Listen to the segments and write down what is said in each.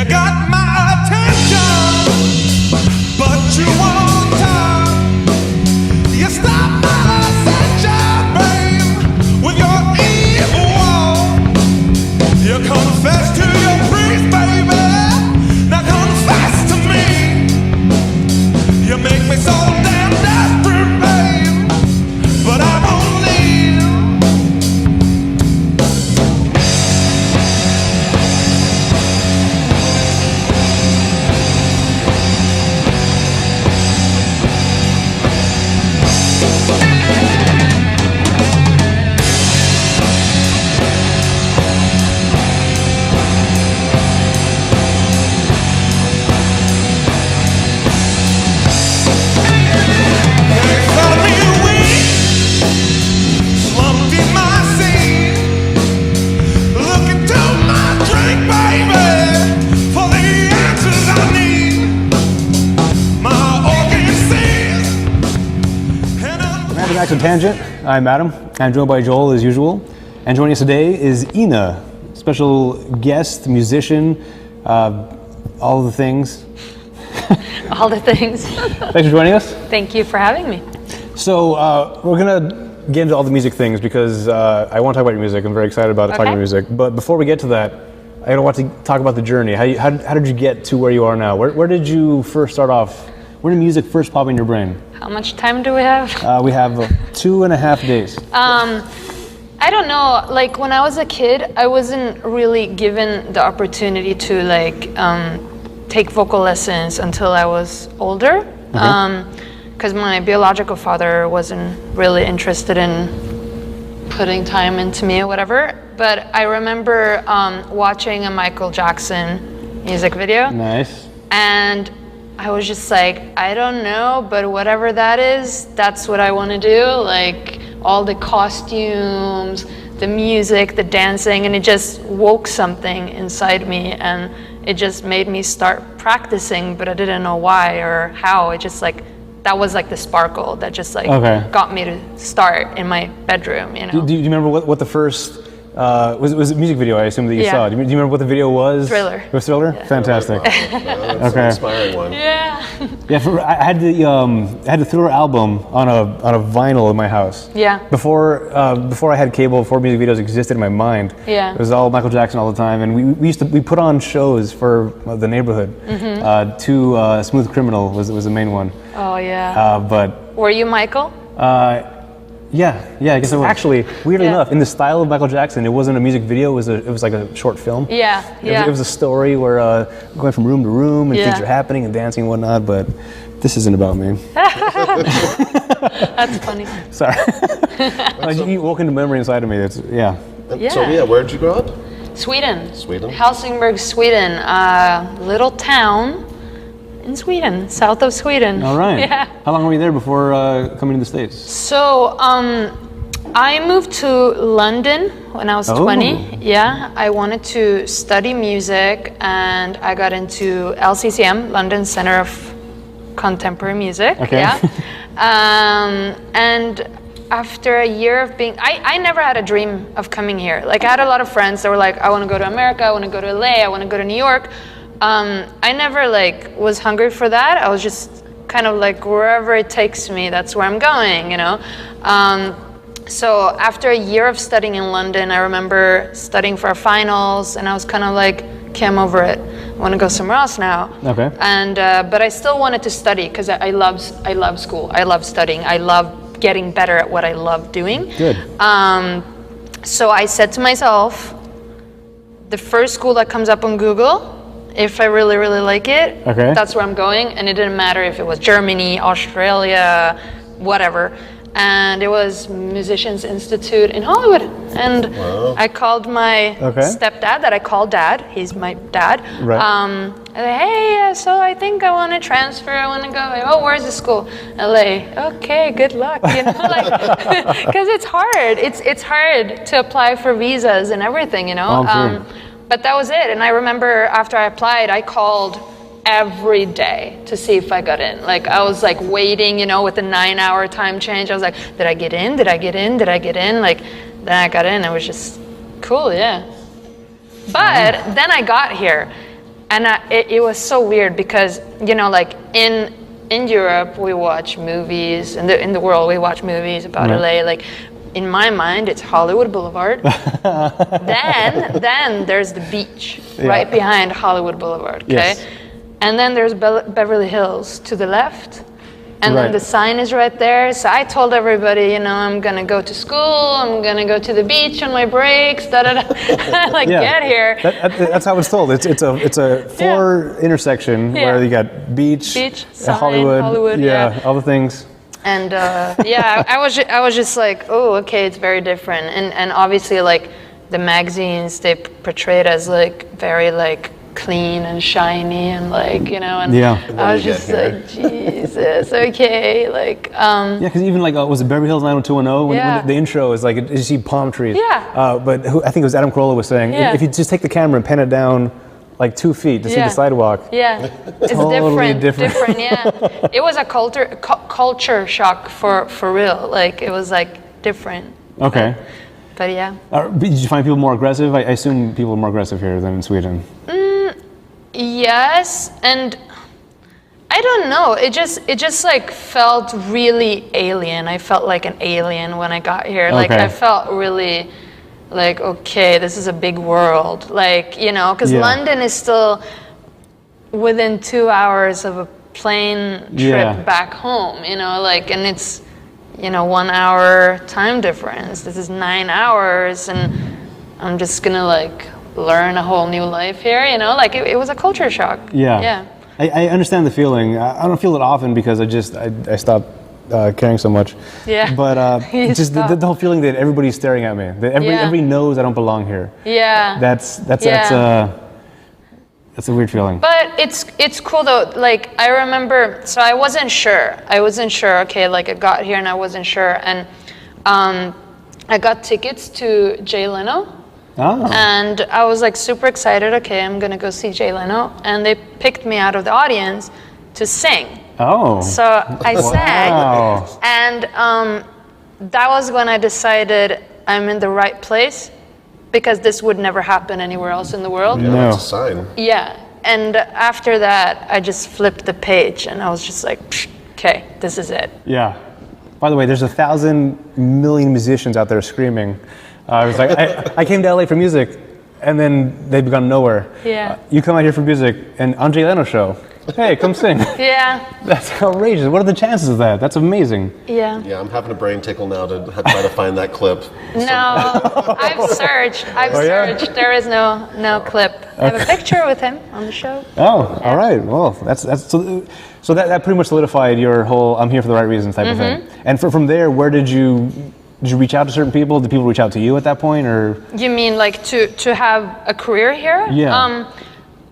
You got my attention, but you won't talk. You stop my ascension, babe, with your evil walk. You confess to your priest, baby. Now confess to me. You make me so damn desperate, babe, but I won't leave. Back to Tangent. I'm Adam. I'm joined by Joel as usual. And joining us today is Ina, special guest, musician, all the things. All the things. Thanks for joining us. Thank you for having me. So we're gonna get into all the music things because I want to talk about your music. I'm very excited about talking about music. But before we get to that, I want to talk about the journey. How did you get to where you are now? Where did you first start off? Where did music first pop in your brain? How much time do we have? We have 2.5 days. I don't know. Like when I was a kid, I wasn't really given the opportunity to take vocal lessons until I was older. Because my biological father wasn't really interested in putting time into me or whatever. But I remember watching a Michael Jackson music video. Nice. And I was just like, I don't know, but whatever that is, that's what I want to do. Like all the costumes, the music, the dancing, and it just woke something inside me, and it just made me start practicing, but I didn't know why or how. It just that was like the sparkle that just got me to start in my bedroom, you know. Do you remember what the first was a music video, I assume, that you saw? Do you remember what the video was? Thriller. It was Thriller? Yeah. Fantastic. That's an inspiring one. Yeah. I had the Thriller album on a vinyl in my house. Yeah. Before I had cable, before music videos existed in my mind. Yeah. It was all Michael Jackson all the time, and we put on shows for the neighborhood. Smooth Criminal was the main one. Oh yeah. But were you Michael? Yeah, I guess it was. Actually, weirdly enough, in the style of Michael Jackson, it wasn't a music video, it was like a short film. Yeah. It was a story where going from room to room and things are happening and dancing and whatnot, but this isn't about me. That's funny. Sorry. You woke into memory inside of me. So where did you grow up? Sweden. Sweden? Helsingborg, Sweden. Little town in Sweden, south of Sweden. All right. Yeah. How long were you there before coming to the States? So I moved to London when I was 20. Yeah, I wanted to study music, and I got into LCCM, London Center of Contemporary Music. Okay. Yeah. And after a year of being, I never had a dream of coming here. Like I had a lot of friends that were like, I want to go to America, I want to go to LA, I want to go to New York. I never was hungry for that. I was just kind of like, wherever it takes me, that's where I'm going, you know. So after a year of studying in London, I remember studying for our finals, and I was kind of like, okay, I'm over it. I want to go somewhere else now. Okay. And but I still wanted to study because I love school. I love studying. I love getting better at what I love doing. Good. So I said to myself, the first school that comes up on Google, if I really, really like it, that's where I'm going. And it didn't matter if it was Germany, Australia, whatever. And it was Musicians Institute in Hollywood. And I called my stepdad, that I call dad. He's my dad. Right. I said, hey, so I think I want to transfer. I want to go. Oh, where's the school? LA. Okay, good luck. You know, because it's hard. It's hard to apply for visas and everything. You know. But that was it. And I remember after I applied, I called every day to see if I got in. Like I was like waiting, you know, with the 9-hour time change. I was like, did I get in? Did I get in? Did I get in? Like then I got in. It was just cool, yeah. But then I got here, And it was so weird because, you know, like in Europe we watch movies, in the world we watch movies about LA. Like in my mind it's Hollywood Boulevard. then there's the beach right behind Hollywood Boulevard. Okay, yes. And then there's Beverly Hills to the left. And then the sign is right there. So I told everybody, you know, I'm going to go to school. I'm going to go to the beach on my breaks. Like, get here. That's how it's told. It's a four intersection where you got beach sign, Hollywood, all the things. And I was just like, oh, okay, it's very different. And obviously, like, the magazines, they portray it as, like, very, like, clean and shiny and like, you know, and I was just like, Jesus, okay, like because even like was it Beverly Hills 90210 when the intro is like you see palm trees, but I think it was Adam Carolla was saying if you just take the camera and pan it down like 2 feet to see the sidewalk, it's totally different. It was a culture shock for real. Like it was like different. Okay. But yeah. Did you find people more aggressive? I assume people are more aggressive here than in Sweden. Yes, and I don't know. It just like felt really alien. I felt like an alien when I got here. Like I felt really like, okay, this is a big world. Like, you know, because London is still within 2 hours of a plane trip back home. You know, like, and it's, you know, 1 hour time difference. This is 9 hours, and I'm just gonna like learn a whole new life here, you know, like it was a culture shock. I understand the feeling. I don't feel it often because I stopped caring so much, but just the whole feeling that everybody's staring at me, that everybody knows I don't belong here. That's a weird feeling. But it's cool though. Like I remember, so I wasn't sure. Okay, like I got here and I wasn't sure, and I got tickets to Jay Leno. And I was like super excited. Okay, I'm gonna go see Jay Leno, and they picked me out of the audience to sing. So I sang, and that was when I decided I'm in the right place, because this would never happen anywhere else in the world. That's a sign. And after that, I just flipped the page, and I was just like, okay, this is it. By the way, there's 1,000 million musicians out there screaming. I was like, I came to LA for music, and then they've gone nowhere. You come out here for music, and on Jay Leno show, hey, come sing. That's outrageous. What are the chances of that? That's amazing. Yeah, I'm having a brain tickle now to try to find that clip. No, I've searched. There is no clip. I have a picture with him on the show. All right. Well, that's so that pretty much solidified your whole "I'm here for the right reasons" type of thing. And from there, where did you reach out to certain people? Did people reach out to you at that point, or? You mean like to have a career here?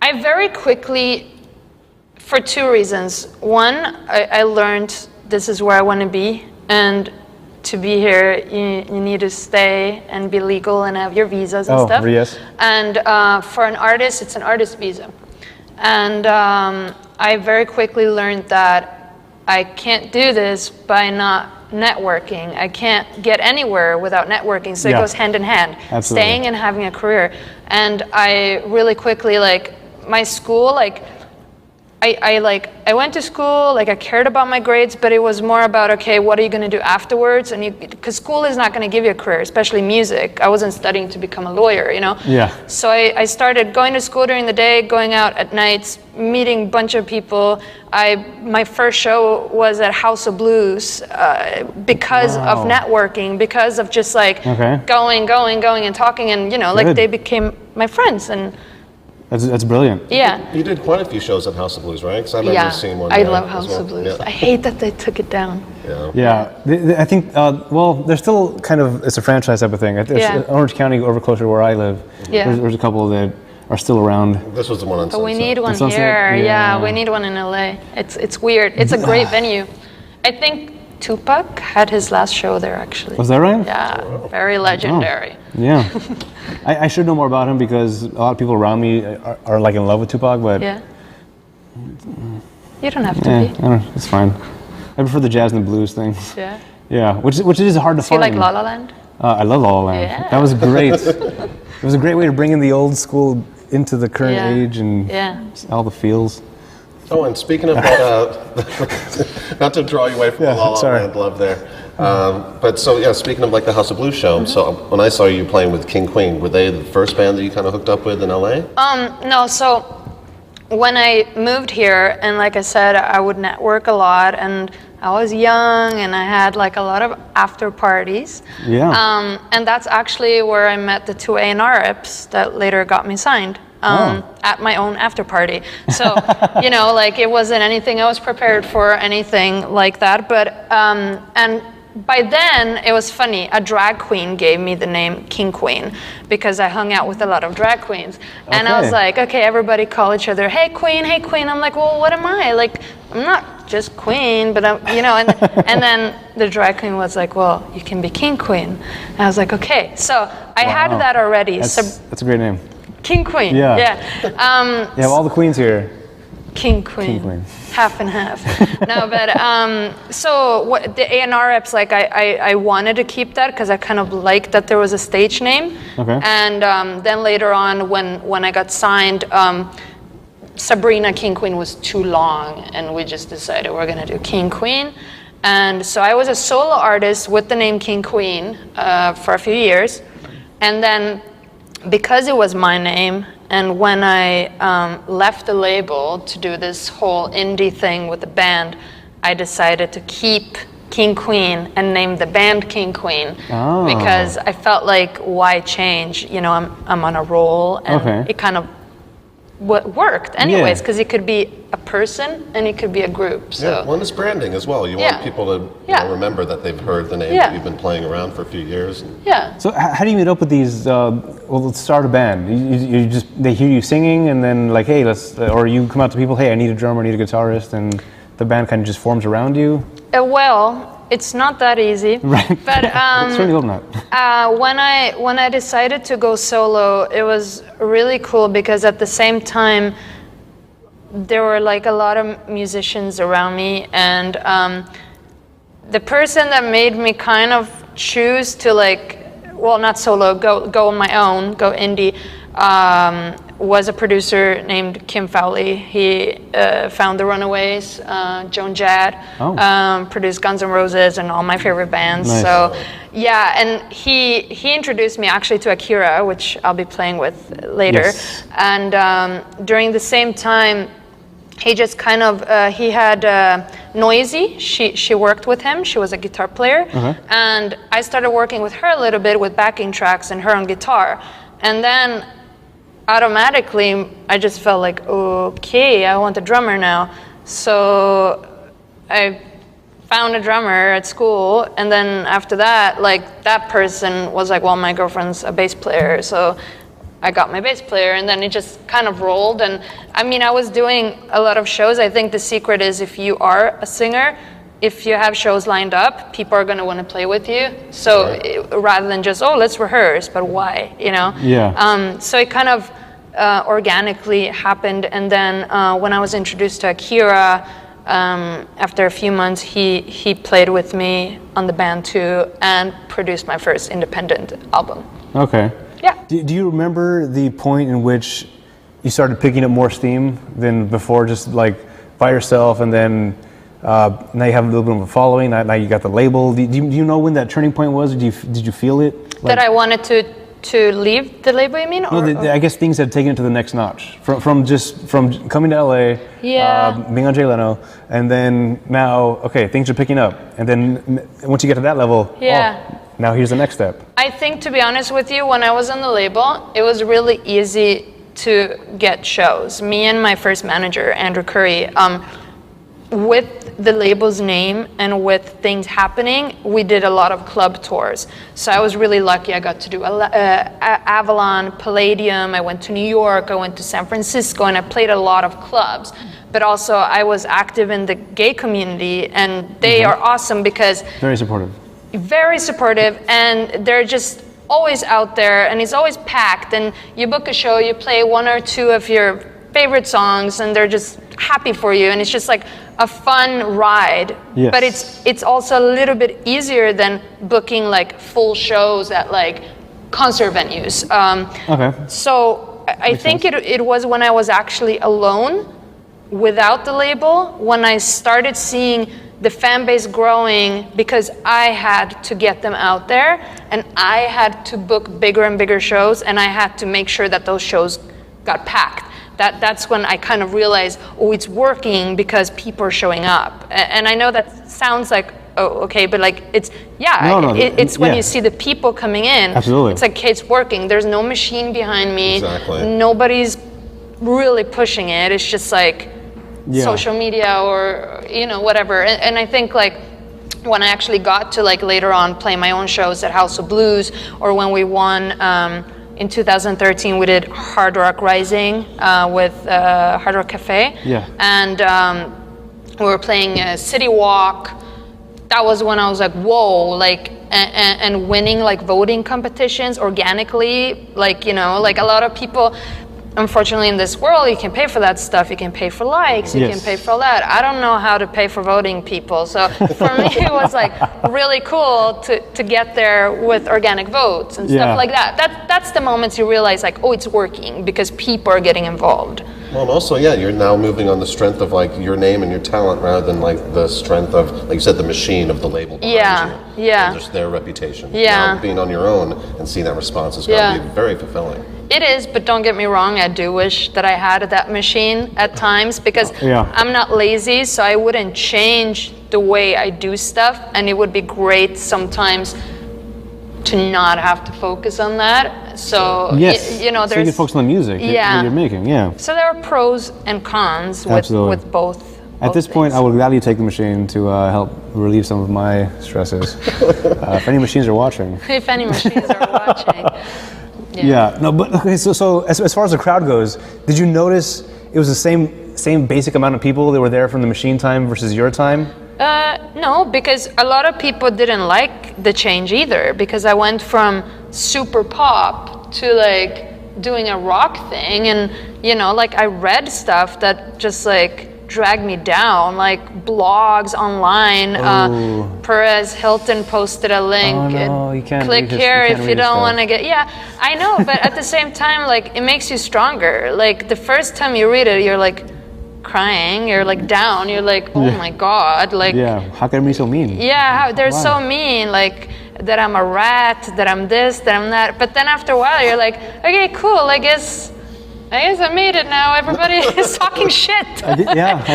I very quickly, for 2 reasons. One, I learned this is where I want to be, and to be here, you need to stay and be legal and have your visas and stuff. Yes. And for an artist, it's an artist visa. And I very quickly learned that I can't do this by not networking. I can't get anywhere without networking, so it goes hand in hand. Absolutely. Staying and having a career. And I really quickly, like, my school, like, I went to school, like I cared about my grades, but it was more about, okay, what are you going to do afterwards? And because school is not going to give you a career, especially music. I wasn't studying to become a lawyer, you know? So I started going to school during the day, going out at nights, meeting a bunch of people. My first show was at House of Blues because of networking, because of just like going and talking, and you know, like they became my friends. And that's brilliant. You did quite a few shows at House of Blues, right? Because I remember seeing one. I love House of Blues. I hate that they took it down. I think, there's still kind of, it's a franchise type of thing. Orange County, over closer to where I live, there's a couple that are still around. This was the one on Sunset. But we need one here. We need one in LA. It's weird. It's a great venue. I think Tupac had his last show there, actually. Was that right? Yeah, very legendary. I should know more about him because a lot of people around me are like in love with Tupac, but you don't have to be. It's fine. I prefer the jazz and the blues things. Which is hard to find. Do you like La La Land? I love La La Land. That was great. It was a great way to bring in the old school into the current Yeah. age and Yeah. all the feels. Oh, and speaking of not to draw you away from Yeah, the La La sorry. Land love there, but so yeah, speaking of like the House of Blues show, so when I saw you playing with King Queen, were they the first band that you kind of hooked up with in LA? No, so when I moved here, and like I said, I would network a lot, and I was young, and I had like a lot of after parties. Yeah. And that's actually where I met the two A&R reps that later got me signed. At my own after party. So, you know, like it wasn't anything I was prepared for, anything like that. But, and by then it was funny. A drag queen gave me the name King Queen because I hung out with a lot of drag queens. And I was Okay. like, okay, everybody call each other, hey Queen, hey Queen. I'm like, well, what am I? Like, I'm not just Queen, but I'm, you know, and then the drag queen was like, well, you can be King Queen. And I was like, okay. So I had Wow. that already. That's a great name. King Queen. Yeah. Yeah. You have all the queens here. King Queen. King Queen. Half and half. No, but so what the A&R reps, like I wanted to keep that because I kind of liked that there was a stage name. Okay. And then later on, when I got signed, Sabrina King Queen was too long, and we just decided we're gonna do King Queen. And so I was a solo artist with the name King Queen for a few years, and then because it was my name, and when I left the label to do this whole indie thing with the band, I decided to keep King Queen and name the band King Queen because I felt like why change? You know, I'm on a roll, and it kind of worked anyways because it could be a person and it could be a group. So Yeah, well, it's branding as well. You Yeah. want people to you Yeah. know, remember that they've heard the name Yeah. that you've been playing around for a few years. yeah. So how do you meet up with these? Well, let's start a band. You just they hear you singing, and then like, hey, let's. Or you come out to people, hey, I need a drummer, I need a guitarist, and the band kind of just forms around you. Well, it's not that easy. Right. But Certainly hope not. when I decided to go solo, it was really cool because at the same time, there were like a lot of musicians around me, and the person that made me kind of choose to like, well, not solo, go on my own, go indie, was a producer named Kim Fowley. He found the Runaways, Joan Jett, produced Guns N' Roses and all my favorite bands. Nice. So yeah, and he introduced me actually to Akkira, which I'll be playing with later. Yes. And during the same time, he just kind of he had Noisy. She worked with him. She was a guitar player, and I started working with her a little bit with backing tracks and her on guitar, and then automatically I just felt like, okay, I want a drummer now. So I found a drummer at school, and then after that, like that person was like, well, my girlfriend's a bass player, so I got my bass player, and then it just kind of rolled. And I mean, I was doing a lot of shows. I think the secret is if you are a singer, if you have shows lined up, people are going to want to play with you. So rather than just, oh, let's rehearse, but why, you know? Yeah. So it kind of organically happened. And then when I was introduced to Akkira, after a few months, he played with me on the band too and produced my first independent album. Okay. Yeah. Do you remember the point in which you started picking up more steam than before, just like by yourself, and then now you have a little bit of a following, now you got the label? Do you know when that turning point was? Did you feel it? That I wanted to leave the label, you mean? No, I guess things had taken it to the next notch. From coming to LA, being on Jay Leno, and then now, okay, things are picking up. And then once you get to that level, now here's the next step. I think, to be honest with you, when I was on the label, it was really easy to get shows. Me and my first manager, Andrew Curry, with the label's name and with things happening, we did a lot of club tours. So I was really lucky. I got to do Avalon, Palladium. I went to New York. I went to San Francisco, and I played a lot of clubs. But also, I was active in the gay community, and they are awesome because Very supportive. very supportive, and they're just always out there, and it's always packed, and you book a show, you play one or two of your favorite songs, and they're just happy for you, and it's just like a fun ride. Yes. But it's also a little bit easier than booking like full shows at like concert venues. Okay. So I think it was when I was actually alone, without the label, when I started seeing the fan base growing because I had to get them out there and I had to book bigger and bigger shows and I had to make sure that those shows got packed. That's when I kind of realized, oh, it's working because people are showing up. And I know that sounds like, oh, okay, but like it's when you see the people coming in. Absolutely. It's like, okay, it's working. There's no machine behind me. Exactly. Nobody's really pushing it. It's just like social media or whatever. And I think like when I actually got to like later on play my own shows at House of Blues, or when we won in 2013, we did Hard Rock Rising with Hard Rock Cafe. Yeah. And we were playing City Walk. That was when I was like, whoa, like, and winning like voting competitions organically, like, like a lot of people, unfortunately in this world, you can pay for that stuff, you can pay for likes, you can pay for all that. I don't know how to pay for voting people. So for me, it was like really cool to get there with organic votes and stuff like that. That's the moments you realize like, oh, it's working because people are getting involved. Well, and also, you're now moving on the strength of like your name and your talent rather than like the strength of, like you said, the machine of the label behind you. And just their reputation. Now, being on your own and seeing that response is going to be very fulfilling. It is, but don't get me wrong, I do wish that I had that machine at times because I'm not lazy, so I wouldn't change the way I do stuff, and it would be great sometimes to not have to focus on that. So, there's... So you can focus on the music that you're making, So there are pros and cons with both. At this point, I would gladly take the machine to help relieve some of my stresses. If any machines are watching. If any machines are watching. No, but okay, so as far as the crowd goes, did you notice it was the same basic amount of people that were there from the machine time versus your time? No, because a lot of people didn't like the change either, because I went from super pop to like doing a rock thing, and like I read stuff that just like dragged me down, like blogs online. Perez Hilton posted a link. You can't click here if you don't want to get. Yeah, I know, but at the same time, like it makes you stronger. Like the first time you read it, you're like crying, you're like down, you're like, oh my god, like how can they be so mean? They're so mean, like that I'm a rat, that I'm this, that I'm that. But then after a while, you're like, okay, cool, I guess I made it now. Everybody is talking shit. I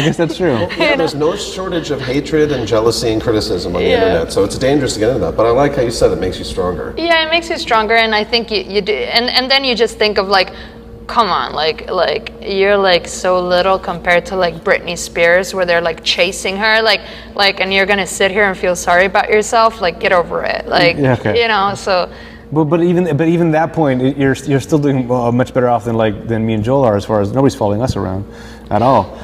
guess that's true. There's no shortage of hatred and jealousy and criticism on the internet, so it's dangerous to get into that. But I like how you said it makes you stronger. Yeah, it makes you stronger, and I think you do. And then you just think of like, come on, like you're like so little compared to like Britney Spears, where they're like chasing her, like, and you're gonna sit here and feel sorry about yourself. Like, get over it. Like, so. But even that point, you're still doing much better off than me and Joel are, as far as nobody's following us around at all.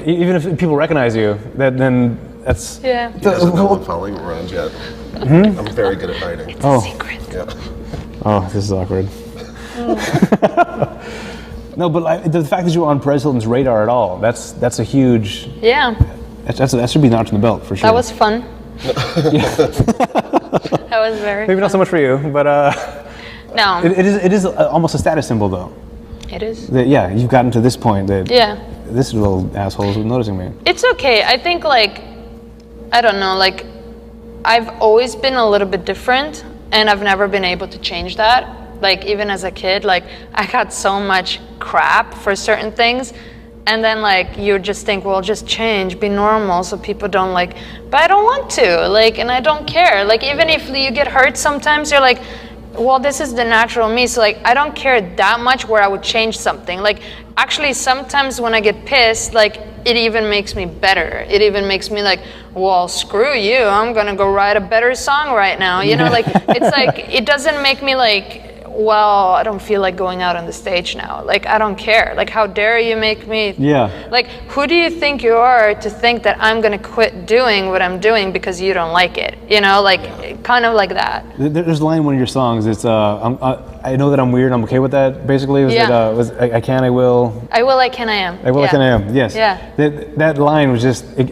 Even if people recognize you, then that's He doesn't know I'm following around yet. I'm very good at hiding. It's a secret. Oh, this is awkward. No, but the fact that you were on Perez Hilton's radar at all, that's a huge. That should be notched in the belt for sure. That was fun. That was very maybe fun. Not so much for you, but no. It is almost a status symbol, though. It is. You've gotten to this point that this little asshole is noticing me. It's okay. I think I don't know, I've always been a little bit different, and I've never been able to change that. Like even as a kid, I got so much crap for certain things. And then you just think, well, just change, be normal so people don't but I don't want to, and I don't care. Even if you get hurt sometimes, you're like, well, this is the natural me. So I don't care that much where I would change something. Actually, sometimes when I get pissed, it even makes me better. It even makes me well, screw you, I'm gonna go write a better song right now. It's it doesn't make me well, I don't feel like going out on the stage now. I don't care. How dare you make me... who do you think you are to think that I'm going to quit doing what I'm doing because you don't like it? Kind of like that. There's a line in one of your songs. It's, I know that I'm weird. I'm okay with that. Basically, I can, I will. I will, I can, I am. I will, I can, I am. Yes. Yeah. That line was just it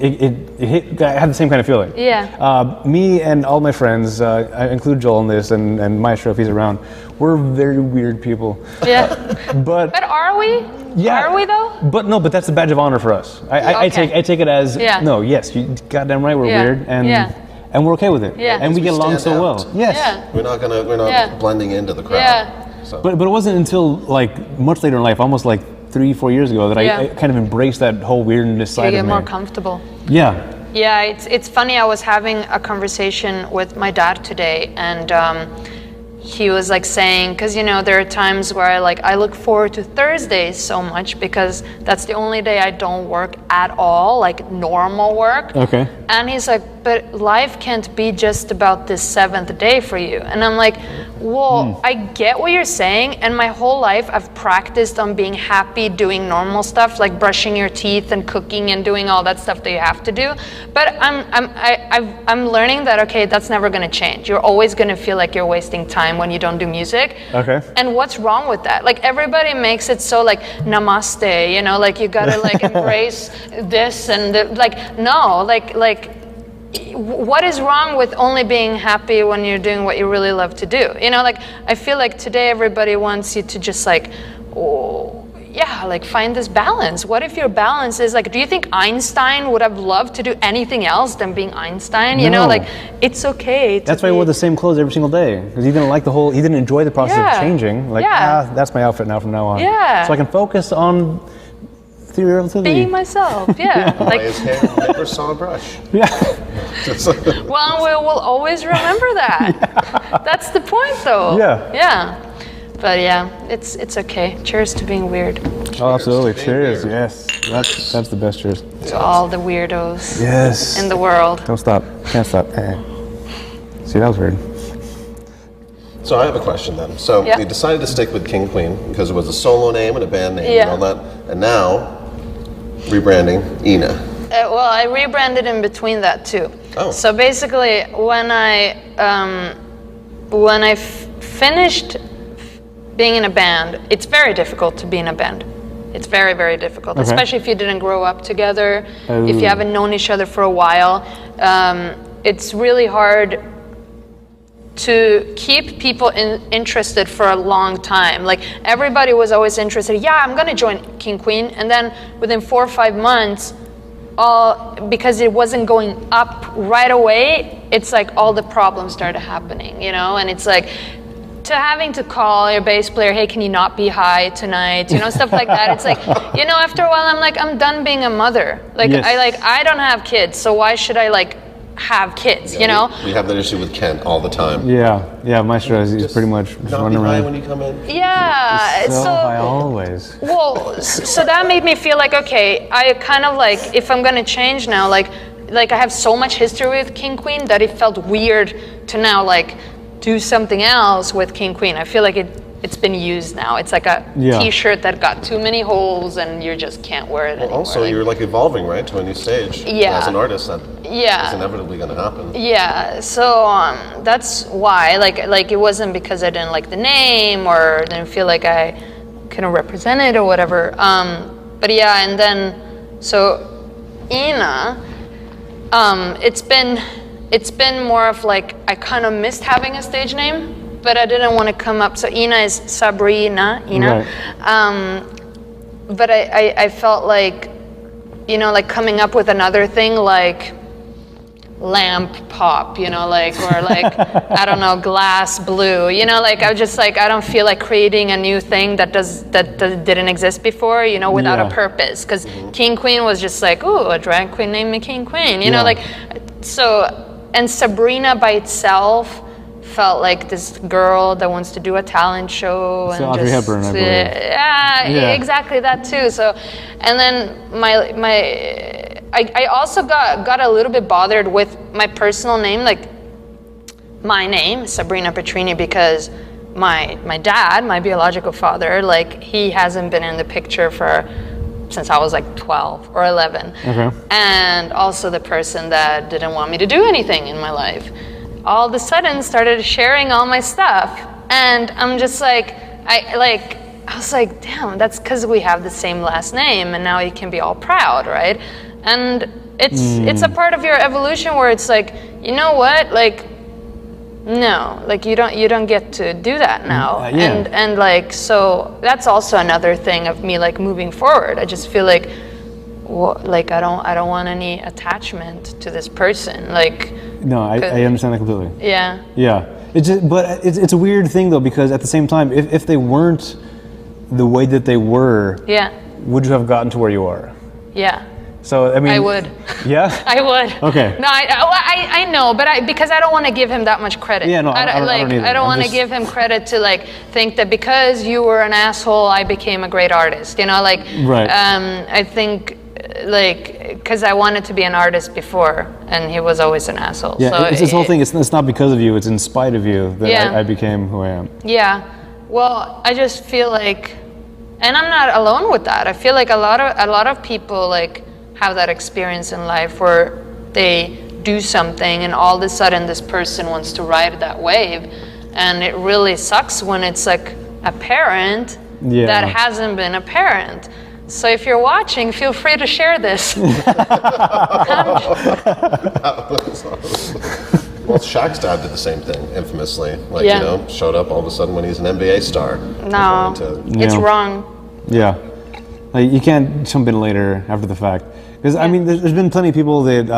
hit. I had the same kind of feeling. Yeah. Me and all my friends, I include Joel in this, and Maestro if he's around. We're very weird people. Yeah. But are we? Yeah. Are we though? But no, but that's a badge of honor for us. I take it as no, yes, you goddamn right, we're weird, and we're okay with it. Yeah. And we get along so well. Yes. Yeah. We're not blending into the crowd. Yeah. So. But it wasn't until like much later in life, almost like 3-4 years ago, that I kind of embraced that whole weirdness side of me. You get more comfortable. Yeah. Yeah, it's funny. I was having a conversation with my dad today, and he was like saying, because there are times where I look forward to Thursdays so much because that's the only day I don't work at all, like normal work. Okay. And he's like, but life can't be just about this 7th day for you. And I'm like, well, I get what you're saying, and my whole life I've practiced on being happy doing normal stuff like brushing your teeth and cooking and doing all that stuff that you have to do. But I'm learning that that's never going to change. You're always going to feel like you're wasting time when you don't do music. Okay. And what's wrong with that? Like everybody makes it so like namaste, like you gotta like embrace this and no, what is wrong with only being happy when you're doing what you really love to do? I feel like today everybody wants you to just find this balance. What if your balance is do you think Einstein would have loved to do anything else than being Einstein? No. It's okay. That's why he wore the same clothes every single day, because he didn't enjoy the process of changing. That's my outfit now from now on. Yeah. So I can focus on being myself, Like his hair never saw a brush. Yeah. Well, we will always remember that. That's the point, though. Yeah. Yeah. But it's okay. Cheers to being weird. Oh, absolutely. Cheers. Yes. That's the best cheers. To all the weirdos Yes. in the world. Don't stop. Can't stop. See, that was weird. So I have a question then. So you decided to stick with King Queen because it was a solo name and a band name and all that. And now, rebranding Ina. Well, I rebranded in between that too. Oh. So basically, when I finished being in a band, it's very difficult to be in a band. It's very, very difficult, especially if you didn't grow up together, if you haven't known each other for a while. It's really hard to keep people interested for a long time. Like everybody was always interested, I'm gonna join King Queen, and then within 4 or 5 months, because it wasn't going up right away, it's like all the problems started happening, and it's like having to call your bass player, hey, can you not be high tonight? Stuff like that. It's like, after a while I'm done being a mother. I don't have kids, so why should I have kids, We have that issue with Kent all the time. Yeah, Maestro is pretty much just running around. When you come in. Yeah, so high always. Well, so that made me feel like, okay, I kind of if I'm gonna change now, I have so much history with King Queen that it felt weird to now do something else with King Queen. I feel like it's been used now. It's like a T-shirt that got too many holes and you just can't wear it anymore. Also, you're evolving, right, to a new stage. Yeah. As an artist, that is inevitably going to happen. Yeah. So that's why, it wasn't because I didn't like the name or didn't feel like I couldn't represent it or whatever. But and then so Ina, it's been more of I kind of missed having a stage name, but I didn't want to come up. So Ina is Sabrina, Ina. Right. But I felt coming up with another thing lamp pop, or I don't know, glass blue, I was just I don't feel like creating a new thing that didn't exist before, without a purpose. Because King Queen was just ooh, a drag queen named me King Queen, so. And Sabrina by itself felt like this girl that wants to do a talent show. So Audrey Hepburn, I believe. Yeah, exactly that too. So, and then I also got a little bit bothered with my personal name, my name, Sabrina Petrini, because my dad, my biological father, he hasn't been in the picture since I was 12 or 11. Okay. And also the person that didn't want me to do anything in my life all of a sudden started sharing all my stuff. And I'm just like, I was like, damn, that's because we have the same last name, and now you can be all proud, right? And it's a part of your evolution where it's like, you know what, like, no, like you don't get to do that now. And like, so that's also another thing of me like moving forward. I just feel like, like I don't want any attachment to this person. Like, no, I understand that completely. Yeah. Yeah. It's a weird thing though, because at the same time, if they weren't the way that they were, would you have gotten to where you are? Yeah. So I mean, I would. Yeah. I would. Okay. No, I know, but because I don't want to give him that much credit. Yeah, no, I don't either. I don't want to give him credit to like think that because you were an asshole, I became a great artist. You know, like. Right. I think. Like, because I wanted to be an artist before, and he was always an asshole. Yeah, so it's this whole thing. It's not because of you. It's in spite of you that I became who I am. Yeah. Well, I just feel like, and I'm not alone with that. I feel like a lot of people like have that experience in life where they do something, and all of a sudden this person wants to ride that wave, and it really sucks when it's like a parent that hasn't been a parent. So if you're watching, feel free to share this. Well, Shaq's dad did the same thing, infamously. Like, you know, showed up all of a sudden when he's an NBA star. No, it's wrong. Yeah. Like, you can't jump in later after the fact. Because, I mean, there's been plenty of people that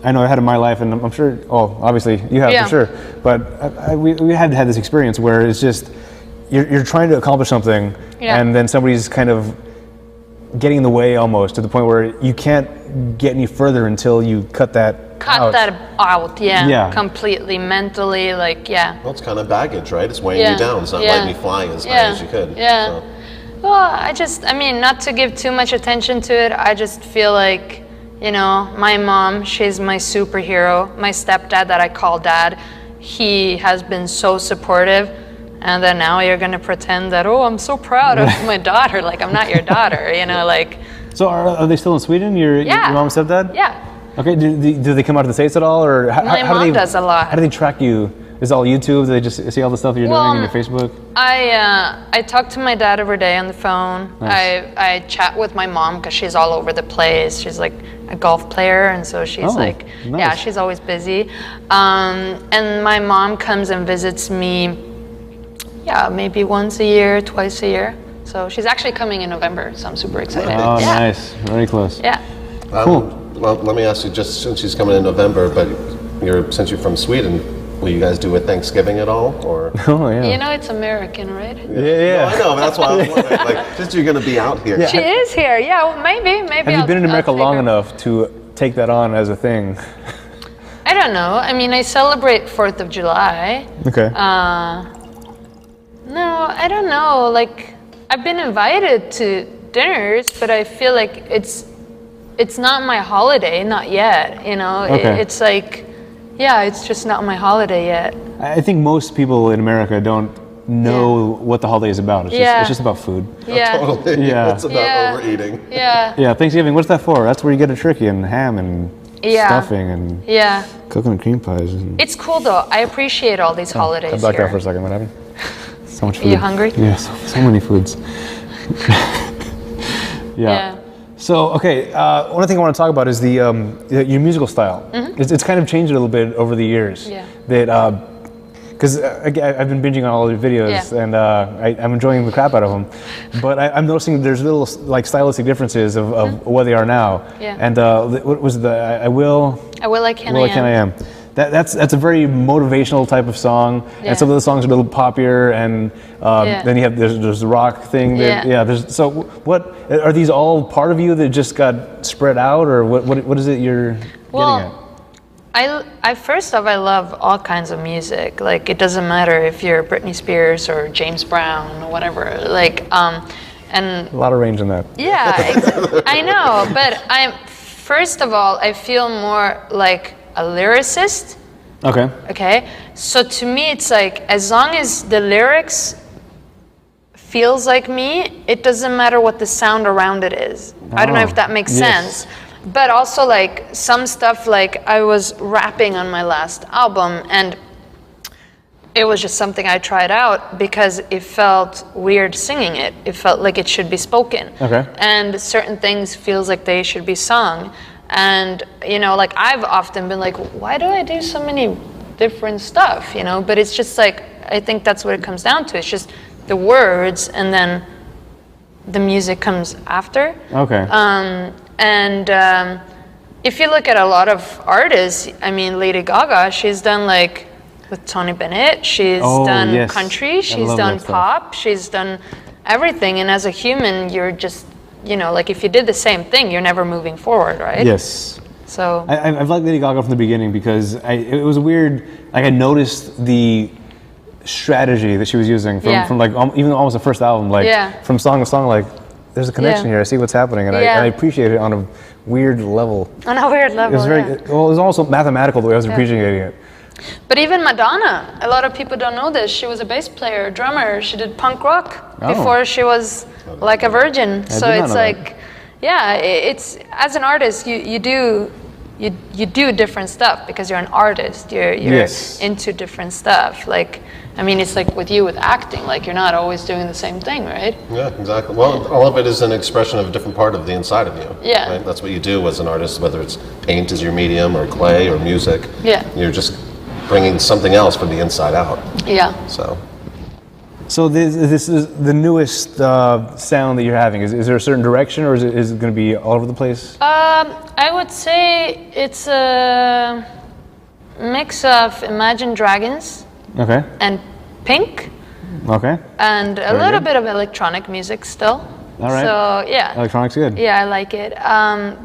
I know I had in my life, and I'm sure, obviously you have for sure, but we had this experience where it's just, you're trying to accomplish something, and then somebody's kind of getting in the way almost, to the point where you can't get any further until you cut that out. Completely, mentally, like, Well, it's kind of baggage, right? It's weighing you down. It's not letting you fly as high as you could. Yeah. So. Well, I mean, not to give too much attention to it, I just feel like, you know, my mom, she's my superhero. My stepdad that I call dad, he has been so supportive. And then now you're going to pretend that, I'm so proud of my daughter. Like, I'm not your daughter, you know, like. So are they still in Sweden, your mom and stepdad? Yeah. Okay, do they come out to the States at all? Or my mom does a lot. How do they track you? Is it all YouTube? Do they just see all the stuff you're doing on your Facebook? I talk to my dad every day on the phone. Nice. I chat with my mom because she's all over the place. She's like a golf player, and so she's nice. she's always busy. And my mom comes and visits me, maybe once a year, twice a year. So she's actually coming in November, so I'm super excited. Oh, nice. Very close. Yeah. Cool. Well, let me ask you, just since she's coming in November, but since you're from Sweden, will you guys do a Thanksgiving at all, or? Oh yeah. You know, it's American, right? Yeah. No, I know, but that's why I was wondering. Like, since you're going to be out here. Yeah. She is here. Yeah, well, maybe. Have you been in America long enough to take that on as a thing? I don't know. I mean, I celebrate 4th of July. Okay. No, I don't know. Like, I've been invited to dinners, but I feel like it's not my holiday, not yet. You know, it's like. Yeah, it's just not my holiday yet. I think most people in America don't know what the holiday is about. It's just about food. Yeah. Totally. Yeah. It's about overeating. Yeah. Yeah, Thanksgiving, what's that for? That's where you get a turkey and ham and stuffing and coconut cream pies. It's cool though. I appreciate all these holidays Come back here. there for a second. What happened? So much food. Are you hungry? Yeah, so many foods. Yeah. So, okay, one thing I want to talk about is your musical style. Mm-hmm. It's kind of changed a little bit over the years. Yeah. That, because I've been binging on all your videos, and I'm enjoying the crap out of them. But I'm noticing there's little like stylistic differences of what they are now. Yeah. And what was I will I Can I am. That's a very motivational type of song, and some of the songs are a little poppier, and then you have there's the rock thing. So what are these all part of you that just got spread out, or what is it you're getting at? I first off, I love all kinds of music. Like, it doesn't matter if you're Britney Spears or James Brown or whatever. Like, and a lot of range in that. Yeah, I know. But first of all, I feel more like a lyricist. Okay. So to me, it's like, as long as the lyrics feels like me, it doesn't matter what the sound around it is. I don't know if that makes sense. But also, like, some stuff, like, I was rapping on my last album, and it was just something I tried out because it felt weird singing it. It felt like it should be spoken. Okay. And certain things feels like they should be sung. And, you know, like I've often been like, why do I do so many different stuff, you know? But it's just like, I think that's what it comes down to. It's just the words and then the music comes after. Okay. If you look at a lot of artists, I mean, Lady Gaga, she's done like with Tony Bennett, she's done yes. country, she's love done that pop, she's done everything. And as a human, you're just, you know, like if you did the same thing, you're never moving forward, right? Yes. So I've liked Lady Gaga from the beginning because it was weird. Like I noticed the strategy that she was using from like even almost the first album, like from song to song, like there's a connection here. I see what's happening, and I appreciate it on a weird level. On a weird level, it was very well. It was also mathematical the way I was appreciating it. But even Madonna, a lot of people don't know this. She was a bass player, drummer. She did punk rock before she was like a virgin. So it's like, it's as an artist, you do different stuff because you're an artist. You're into different stuff. Like, I mean, it's like with you with acting. Like you're not always doing the same thing, right? Yeah, exactly. Well, all of it is an expression of a different part of the inside of you. Yeah. Right? That's what you do as an artist, whether it's paint as your medium or clay or music. Yeah. You're just bringing something else from the inside out. Yeah. So this is the newest sound that you're having. Is there a certain direction, or is it going to be all over the place? I would say it's a mix of Imagine Dragons and Pink. Okay. And a little bit of electronic music still. All right. So yeah. Electronic's good. Yeah, I like it.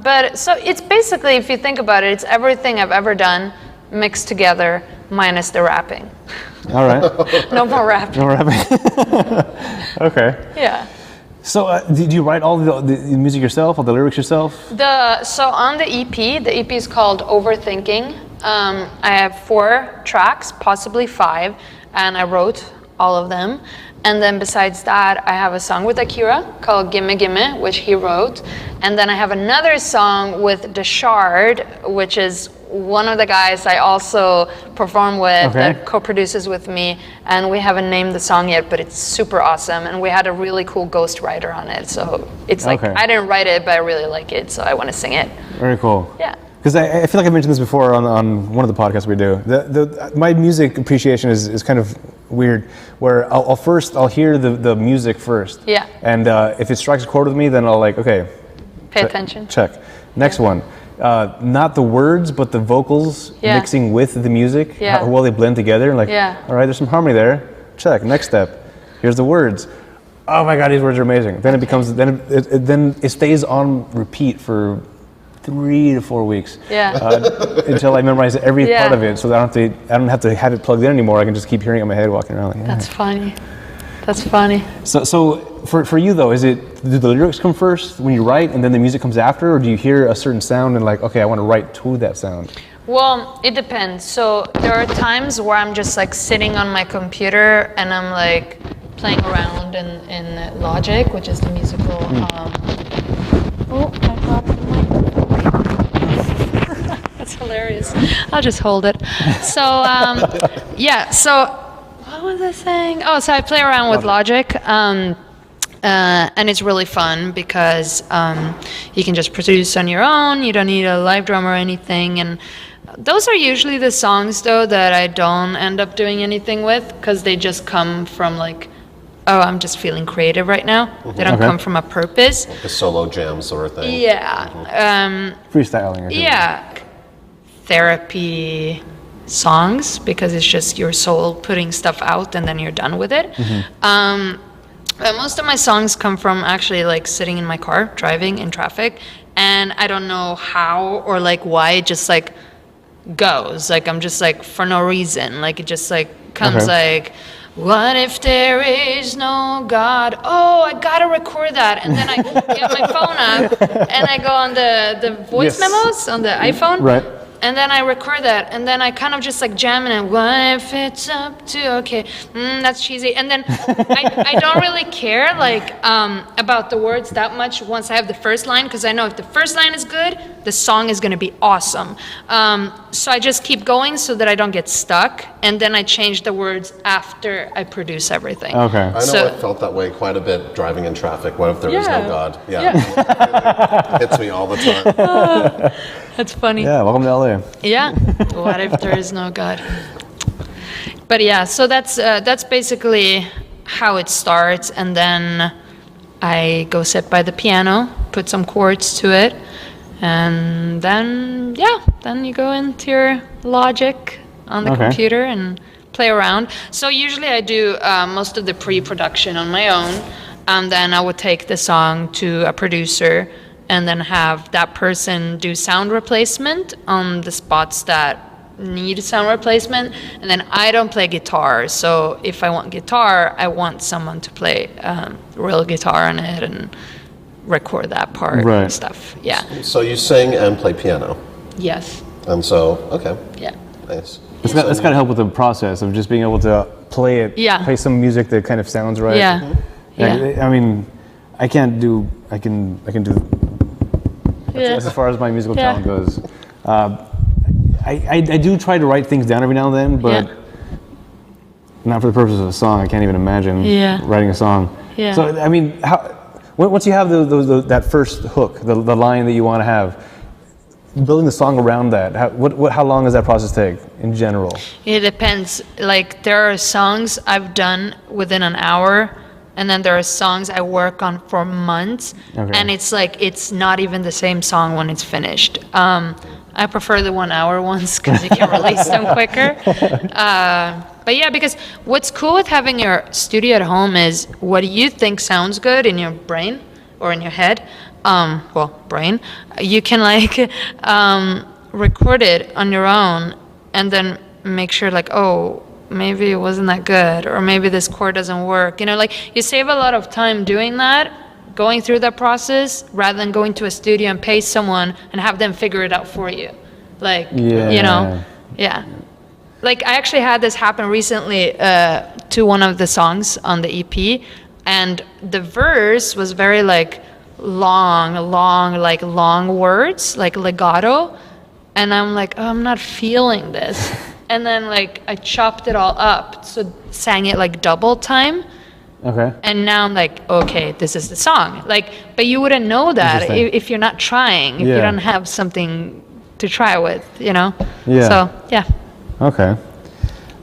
But so it's basically, if you think about it, it's everything I've ever done mixed together minus the rapping. All right. No more rapping. No more rapping. Okay. Yeah. So do you write all the music yourself, all the lyrics yourself? So on the EP is called Overthinking. I have 4 tracks, possibly 5, and I wrote all of them. And then besides that, I have a song with Akkira called Gimme Gimme, which he wrote. And then I have another song with The Shard, which is one of the guys I also perform with that co-produces with me. And we haven't named the song yet, but it's super awesome. And we had a really cool ghostwriter on it. So it's like, I didn't write it, but I really like it. So I want to sing it. Very cool. Yeah. Because I feel like I mentioned this before on one of the podcasts we do. My music appreciation is kind of weird, where I'll hear the music first. Yeah. And if it strikes a chord with me, then I'll like, okay. Pay attention. Check. Next one. Not the words, but the vocals mixing with the music. How well they blend together. And like, all right, there's some harmony there. Check. Next step. Here's the words. Oh my God, these words are amazing. Then it becomes, then it stays on repeat for 3 to 4 weeks. Until I memorize every part of it, so that I don't have to have it plugged in anymore. I can just keep hearing it in my head walking around. Like, That's funny. That's funny. So for you though, do the lyrics come first when you write, and then the music comes after, or do you hear a certain sound and like, okay, I want to write to that sound? Well, it depends. So there are times where I'm just like sitting on my computer and I'm like playing around in Logic, which is the musical. Oh, I dropped the mic. That's hilarious. I'll just hold it. So So what was I saying? Oh, so I play around with Logic. And it's really fun because you can just produce on your own. You don't need a live drum or anything. And those are usually the songs, though, that I don't end up doing anything with because they just come from like, oh, I'm just feeling creative right now. They don't come from a purpose. Like a solo jam sort of thing. Yeah. Freestyling. Or something. Therapy songs because it's just your soul putting stuff out and then you're done with it. Most of my songs come from actually like sitting in my car, driving in traffic, and I don't know how or like why it just like goes. Like I'm just like for no reason. Like it just like comes like, what if there is no God? Oh, I gotta record that. And then I get my phone up and I go on the voice memos on the iPhone. Right. and then I record that, and then I kind of just like jam it. And what if it's up to okay, that's cheesy. And then I don't really care like about the words that much once I have the first line, because I know if the first line is good, the song is gonna be awesome. So I just keep going so that I don't get stuck, and then I change the words after I produce everything. Okay. I know So- I felt that way quite a bit driving in traffic. What if there is no Yeah. God? Yeah. It hits me all the time. That's funny. Yeah, welcome to LA. Yeah. What if there is no God? But yeah, so that's basically how it starts, and then I go sit by the piano, put some chords to it, and then then you go into your Logic on the Okay. computer and play around. So usually I do most of the pre-production on my own, and then I would take the song to a producer and then have that person do sound replacement on the spots that need sound replacement. And then I don't play guitar, so if I want guitar, I want someone to play real guitar on it and record that part Right. and stuff. Yeah. So you sing and play piano. Yes. And so, okay, Yeah. nice. It's got to help with the process of just being able to play it, Yeah. play some music that kind of sounds right. Yeah. Yeah. I mean, I can do Yeah. as far as my musical Yeah. talent goes. I do try to write things down every now and then, but Yeah. not for the purpose of a song. I can't even imagine Yeah. writing a song. Yeah. So I mean, once you have that first hook, the line that you want to have, building the song around that, how long does that process take in general? It depends. Like there are songs I've done within an hour, and then there are songs I work on for months, Okay. and it's like it's not even the same song when it's finished. I prefer the 1 hour ones because you can release them quicker. But yeah, because what's cool with having your studio at home is what you think sounds good in your brain or in your head. Brain. You can like record it on your own and then make sure like, oh, maybe it wasn't that good, or maybe this chord doesn't work. You know, like you save a lot of time doing that, going through that process, rather than going to a studio and pay someone and have them figure it out for you. Like, you know, yeah. Like I actually had this happen recently to one of the songs on the EP, and the verse was very like long words, like legato, and I'm like, oh, I'm not feeling this. And then like I chopped it all up, so sang it like double time. Okay. And now I'm like, okay, this is the song. Like, but you wouldn't know that Interesting. if you're not trying, if you Yeah. don't have something to try with, you know? Yeah. So, yeah. Okay.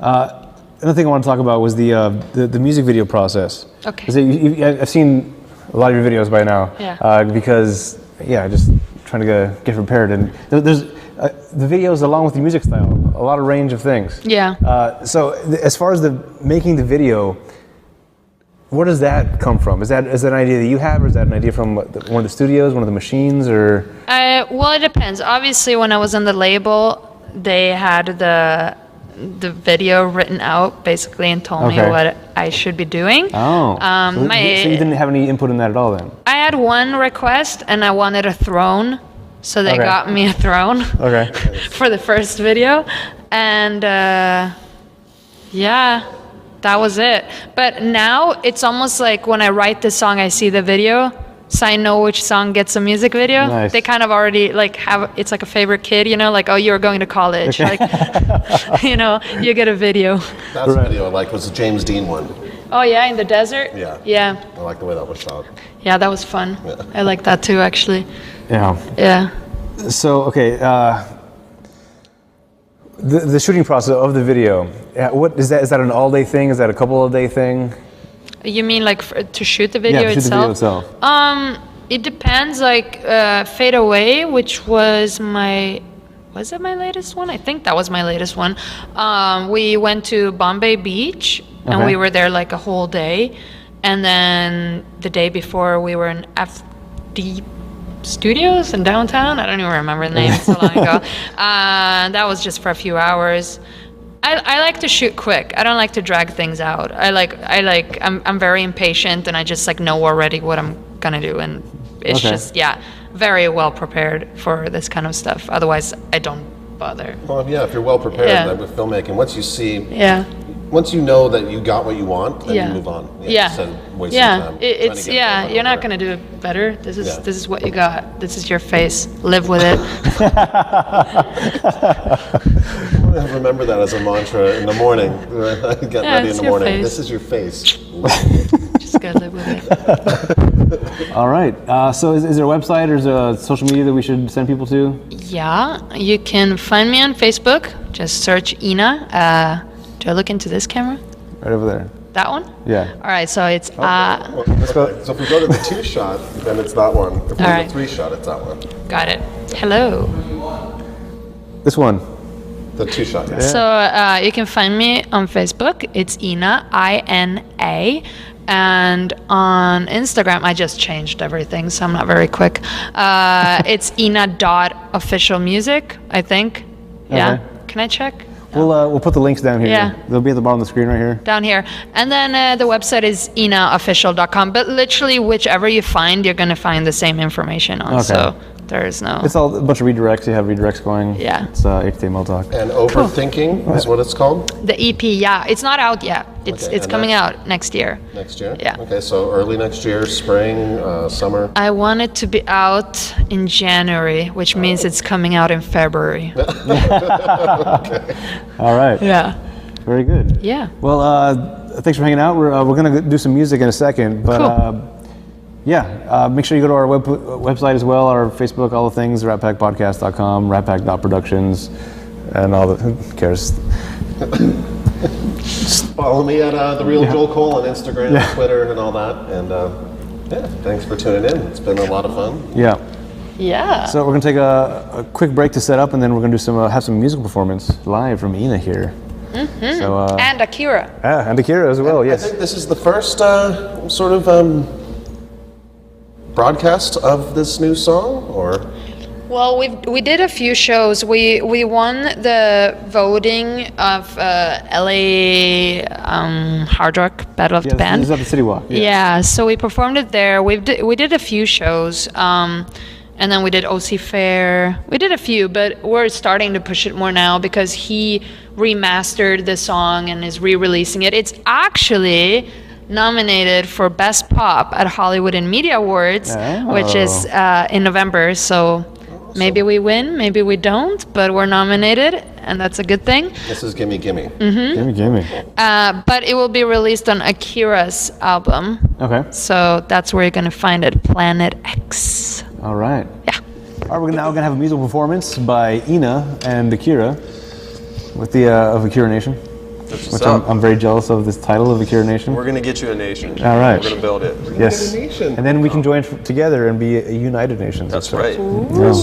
Another thing I want to talk about was the music video process. Okay. 'Cause I've seen a lot of your videos by now. Yeah. Because just trying to get prepared, and there's the videos along with the music style, a lot of range of things. Yeah. So as far as making the video, where does that come from? Is that an idea that you have, or is that an idea from one of the studios, one of the machines, or? Well, it depends. Obviously, when I was on the label, they had the video written out basically and told me Okay. what I should be doing. Oh. So you didn't have any input in that at all then? I had one request, and I wanted a throne, so they Okay. got me a throne. Okay. For the first video, and that was it. But now it's almost like when I write the song, I see the video, so I know which song gets a music video. Nice. They kind of already like have, it's like a favorite kid, you know, like, oh, you're going to college, like, you know, you get a video. That's a video I liked, was the James Dean one. Oh yeah, in the desert. Yeah. I like the way that was shot. Yeah, that was fun. Yeah. I like that too, actually. Yeah. Yeah. So okay, the shooting process of the video, what is that? Is that an all-day thing? Is that a couple of day thing? You mean like to shoot the video Yeah, to shoot the itself? video itself. It depends. Like Fade Away, which was was it my latest one? I think that was my latest one. We went to Bombay Beach and Okay. we were there like a whole day, and then the day before we were in FD Studios in downtown. I don't even remember the name. It's so long ago. That was just for a few hours. I like to shoot quick. I don't like to drag things out. I'm very impatient, and I just like know already what I'm gonna do, and it's Okay. just very well prepared for this kind of stuff. Otherwise, I don't bother. Well, yeah, if you're well prepared Yeah. like with filmmaking, once you see, Yeah. once you know that you got what you want, then you move on. Yeah. Instead of wasting Yeah. time It's trying to get it over You're not and gonna do it better. This is Yeah. this is what you got. This is your face. Live with it. over. Remember that as a mantra in the morning. Get ready in it's the your morning. face. This is your face. Just gotta live with it. All right. So is there a website or is there a social media that we should send people to? Yeah, you can find me on Facebook. Just search Ina. Do I look into this camera? Right over there. That one? Yeah. All right. So it's Well, Let's go. so if we go to the 2-shot, then it's that one. If we go All to right. the 3-shot, it's that one. got it. Hello. This one. The 2-shot, yeah. So you can find me on Facebook. It's Ina, INA. And on Instagram, I just changed everything, so I'm not very quick. It's ina.officialmusic, I think. Yeah. Okay. Can I check? We'll put the links down here. Yeah. They'll be at the bottom of the screen right here. Down here. And then the website is inaofficial.com. But literally, whichever you find, you're going to find the same information on. Okay. So there's no. It's all a bunch of redirects. You have redirects going. Yeah. It's HTML talk. And Overthinking is what it's called The EP, yeah. It's not out yet. It's Okay, it's and coming that's- out next year. next year? Yeah. Okay, so early next year, spring, summer. I want it to be out in January, which means it's coming out in February. All right. Yeah. Very good. Yeah. Well, thanks for hanging out. We're gonna do some music in a second, but Cool. make sure you go to our website as well, our Facebook, all the things, ratpackpodcast.com, ratpack.productions, and all the, who cares? Follow me at The Real Joel Cole on Instagram, Yeah. Twitter, and all that. And thanks for tuning in. It's been a lot of fun. Yeah. Yeah. So we're gonna take a quick break to set up, and then we're gonna do some have some musical performance live from Ina here. Mm-hmm. So And Akkira. and Akkira as well. I Yes. think this is the first sort of broadcast of this new song, or Well, we did a few shows. We won the voting of LA Hard Rock Battle of the Band. This is at the City Walk. Yeah, so we performed it there. We did a few shows, and then we did OC Fair. We did a few, but we're starting to push it more now because he remastered the song and is re-releasing it. It's actually nominated for Best Pop at Hollywood and Media Awards, which is in November. So maybe we win, maybe we don't, but we're nominated, and that's a good thing. this is Gimme Gimme. Gimme. But it will be released on Akkira's album. Okay. So that's where you're going to find it, Planet X. All right. Yeah. All right, we're now gonna have a musical performance by Ina and Akkira with the of Akkira Nation, That's which what's up. I'm very jealous of this title of Akkira Nation. We're gonna get you a nation. All right. We're gonna build it. Yes. Get a nation. And then we can join together and be a united nation. That's right.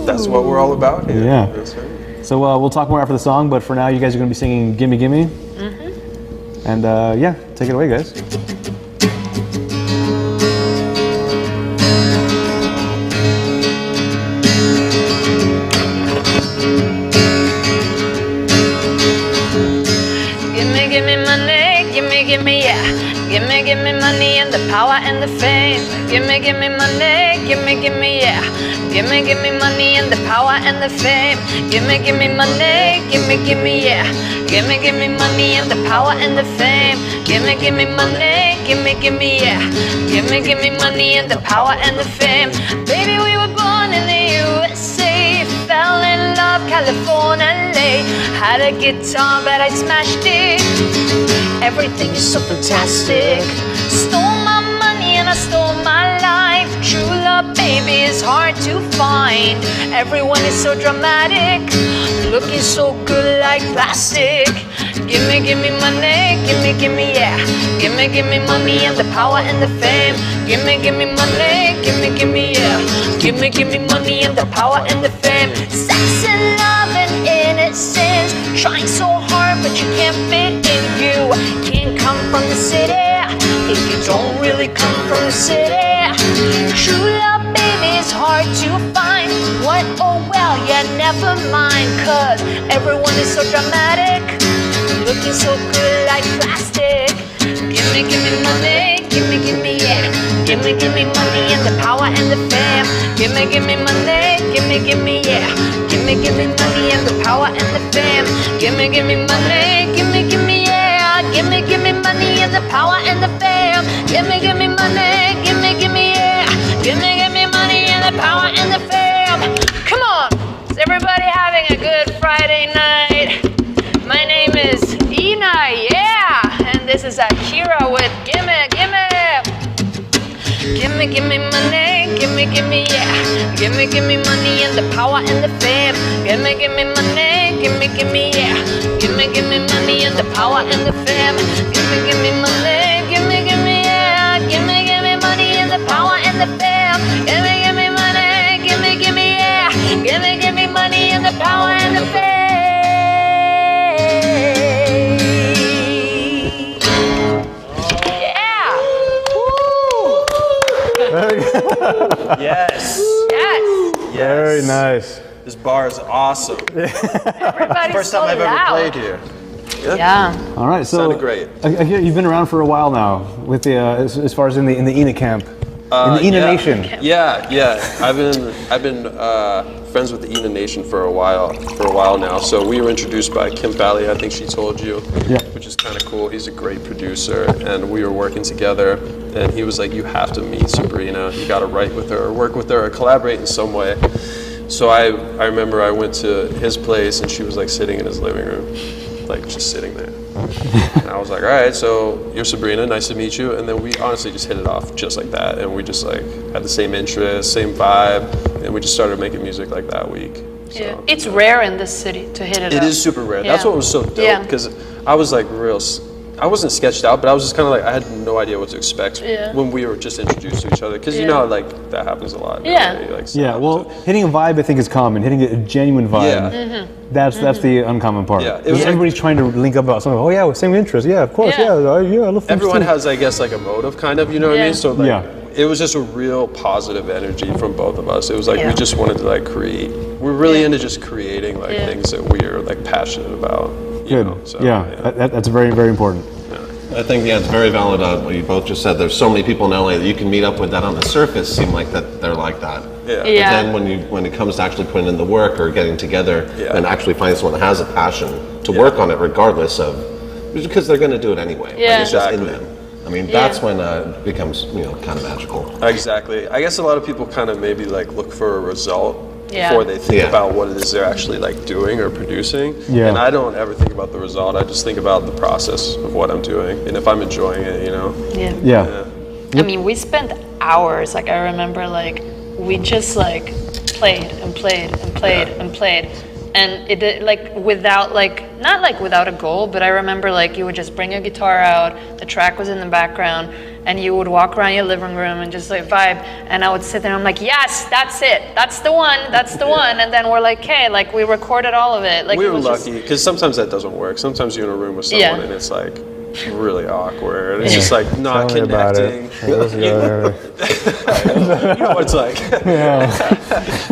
That's what we're all about here. Yeah. That's right. So we'll talk more after the song, but for now, you guys are gonna be singing "Gimme Gimme." And take it away, guys. Gimme money, gimme, yeah. Gimme money and the power and the fame. Gimme money, gimme, yeah. Gimme money and the power and the fame. Gimme money, gimme, yeah. Gimme money and the power and the fame. Gimme money, gimme, yeah. Gimme money and the power and the fame. Baby, we were born in the USA. Fell in love, California, LA. Had a guitar, but I smashed it. Everything is so fantastic. Stole my money and I stole my life. True love, baby, is hard to find. Everyone is so dramatic, looking so good like plastic. Gimme money, gimme, yeah. Gimme money and the power and the fame. Gimme money, gimme, yeah. Gimme money and the power and the fame. Sex and love and innocence. Trying so hard, but you can't fit in. You can't come from the city if you don't really come from the city. True love, baby, is hard to find. What? Oh well, yeah, never mind. Cause everyone is so dramatic, looking so good like plastic. Gimme money, gimme, yeah. Gimme money and the power and the fame. Gimme money, gimme, yeah. Gimme money and the power and give me money, give me, yeah. Give me money and the power and the fame. Give me money, give me, yeah. Give me money and the power and the fame. Come on, is everybody having a good Friday night? My name is Ina, yeah, and this is Akkira with Gimme. Give me money, give me, yeah. Give me money and the power and the fame. Give me money, give me, yeah. Give me money and the power and the fame. Give me money, give me, yeah. Give me money and the power and the fame. Give me money, give me, yeah. Give me money and the power and the fame. Yes. Yes. Very nice. This bar is awesome. Everybody's First so time I've loud. ever played here. Yeah. All right, so Sounded great. I hear you've been around for a while now, with the as far as in the Ina camp, in the Ina yeah. Nation. Yeah. I've been friends with the Ina Nation for a while now. So we were introduced by Kim Bally, I think she told you, Yeah. which is kind of cool. He's a great producer, and we were working together. And he was like, "You have to meet Sabrina. You got to write with her, or work with her, or collaborate in some way." So I remember I went to his place, and she was like sitting in his living room, like just sitting there. And I was like, all right, so you're Sabrina, nice to meet you. And then we honestly just hit it off just like that. And we just like had the same interests, same vibe. And we just started making music like that week. So, Yeah. It's rare in this city to hit it It up. is super rare. Yeah. That's what was so dope. Yeah. Because I was like I wasn't sketched out, but I was just kind of like, I had no idea what to expect Yeah. when we were just introduced to each other. Because you Yeah. know how like that happens a lot. Yeah. You, like, Yeah, well, hitting a vibe I think is common. Hitting a genuine vibe, Yeah. that's the uncommon part. Yeah, it was Because like- everybody's trying to link up about something. Oh yeah, same interest. Yeah, of course. Yeah. Yeah, I love films Everyone too. has, I guess, like a motive, kind of. You know what I Yeah. mean? So like, Yeah. it was just a real positive energy from both of us. It was like Yeah. we just wanted to like create. We're really Yeah. into just creating like Yeah. things that we are like passionate about. You Good. know? So, yeah, that's very, very important. I think, yeah, it's very valid what you both just said. There's so many people in LA that you can meet up with that on the surface seem like that they're like that. Yeah. But Yeah. then when it comes to actually putting in the work or getting together Yeah. and actually finding someone that has a passion to Yeah. work on it regardless of, because they're going to do it anyway. Like, Yeah. it's just in Exactly. them. I mean, Yeah. that's when it becomes, kind of magical. Exactly. I guess a lot of people kind of maybe like look for a result Yeah. before they think Yeah. about what it is they're actually like doing or producing. Yeah. And I don't ever think about the result. I just think about the process of what I'm doing and if I'm enjoying it. You know. Yeah. Yeah. I mean, we spent hours. Like I remember, like we just like played and played and played and played, and it did, like without like not like without a goal, but I remember like you would just bring your guitar out. The track was in the background, and you would walk around your living room and just like vibe. And I would sit there and I'm like, yes, that's it, that's the one, that's the one. And then we're like, hey, like we recorded all of it. Like We it were was just- lucky because sometimes that doesn't work. Sometimes you're in a room with someone Yeah. and it's like really awkward. It's just like not Tell me about connecting. it. You know what it's like.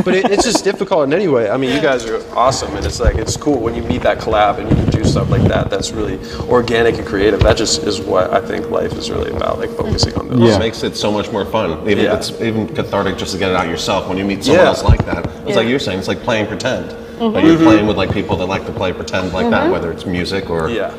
But it's just difficult in any way. I mean, you guys are awesome, and it's like it's cool when you meet that collab and you can do stuff like that. That's really organic and creative. That just is what I think life is really about, like focusing on those. Yeah. It makes it so much more fun. Even Yeah. it's even cathartic just to get it out yourself when you meet someone Yeah. else like that. It's like Yeah. you're saying, it's like playing pretend. Like you're playing with like people that like to play pretend like that, whether it's music or Yeah.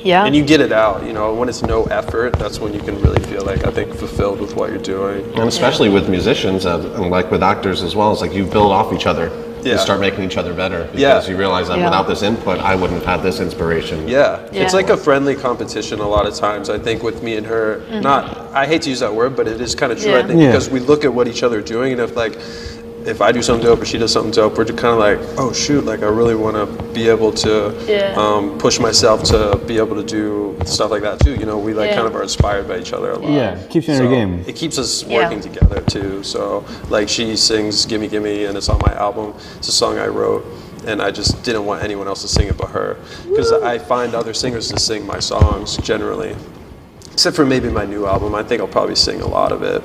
Yeah. And you get it out, you know, when it's no effort, that's when you can really feel like, I think, fulfilled with what you're doing. and especially with musicians and like with actors as well. It's like you build off each other. You Yeah. start making each other better because Yeah. you realize that Yeah. without this input, I wouldn't have had this inspiration. Yeah. Yeah. It's like a friendly competition a lot of times, I think, with me and her. Not, I hate to use that word, but it is kind of true, I Yeah. think, Yeah. because we look at what each other are doing, and if I do something dope or she does something dope, we're just kind of like, oh shoot, like I really want to be able to Yeah. push myself to be able to do stuff like that too. You know, we like Yeah. kind of are inspired by each other a lot. Yeah, keeps you in your game. It keeps us Yeah. working together too. So like she sings "Gimme Gimme" and it's on my album. It's a song I wrote, and I just didn't want anyone else to sing it but her, because I find other singers to sing my songs generally, except for maybe my new album. I think I'll probably sing a lot of it.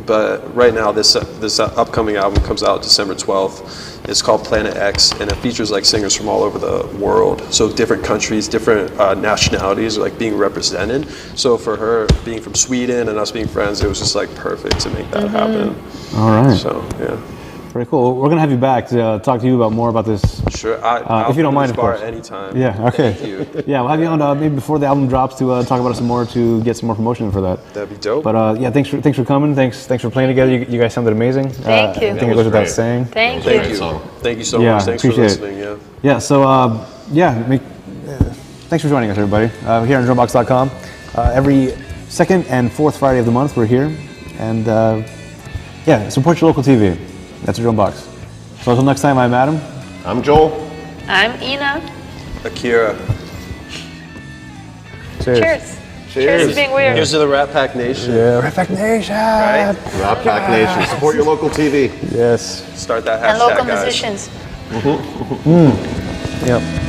But right now, this upcoming album comes out December 12th. It's called Planet X, and it features like singers from all over the world. So different countries, different nationalities are like being represented. So for her being from Sweden and us being friends, it was just like perfect to make that happen. All right. So yeah. Very cool. We're gonna have you back to talk to you about more about this. Sure. I'll if you don't come mind, to of this bar course. anytime. Yeah. Okay. Thank you. Yeah, we'll have you on maybe before the album drops to talk about it some more to get some more promotion for that. That'd be dope. But yeah, thanks for coming. Thanks for playing together. You guys sounded amazing. Thank you. I think it goes without saying. Thank Thank you. you. Thank you so Yeah, much. Thanks for appreciate it. listening. Yeah. Yeah. So thanks for joining us, everybody. Here on Drumbox.com. Every second and fourth Friday of the month, we're here, and yeah, support your local TV. That's a Drumbox. So until next time, I'm Adam. I'm Joel. I'm Ina. Akkira. Cheers. Cheers to being weird. Here's to the Rat Pack Nation. Yeah, Rat Pack Nation. Right? Rat Pack Nation. Support your local TV. Yes. Start that hashtag, And local guys. musicians. Yep.